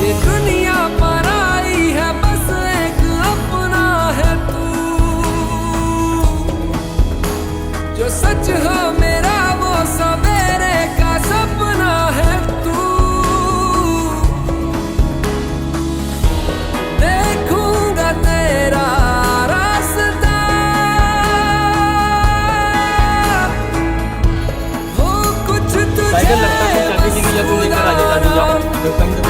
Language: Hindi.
ये दुनिया पराई है, बस एक अपना है तू। जो सच हो मेरा वो सवेरे का सपना है तू। देखूंगा तेरा रास्ता, हो कुछ तुझे साइकिल लगता है, चाबी लेके जब तुम लेकर आ जाओ,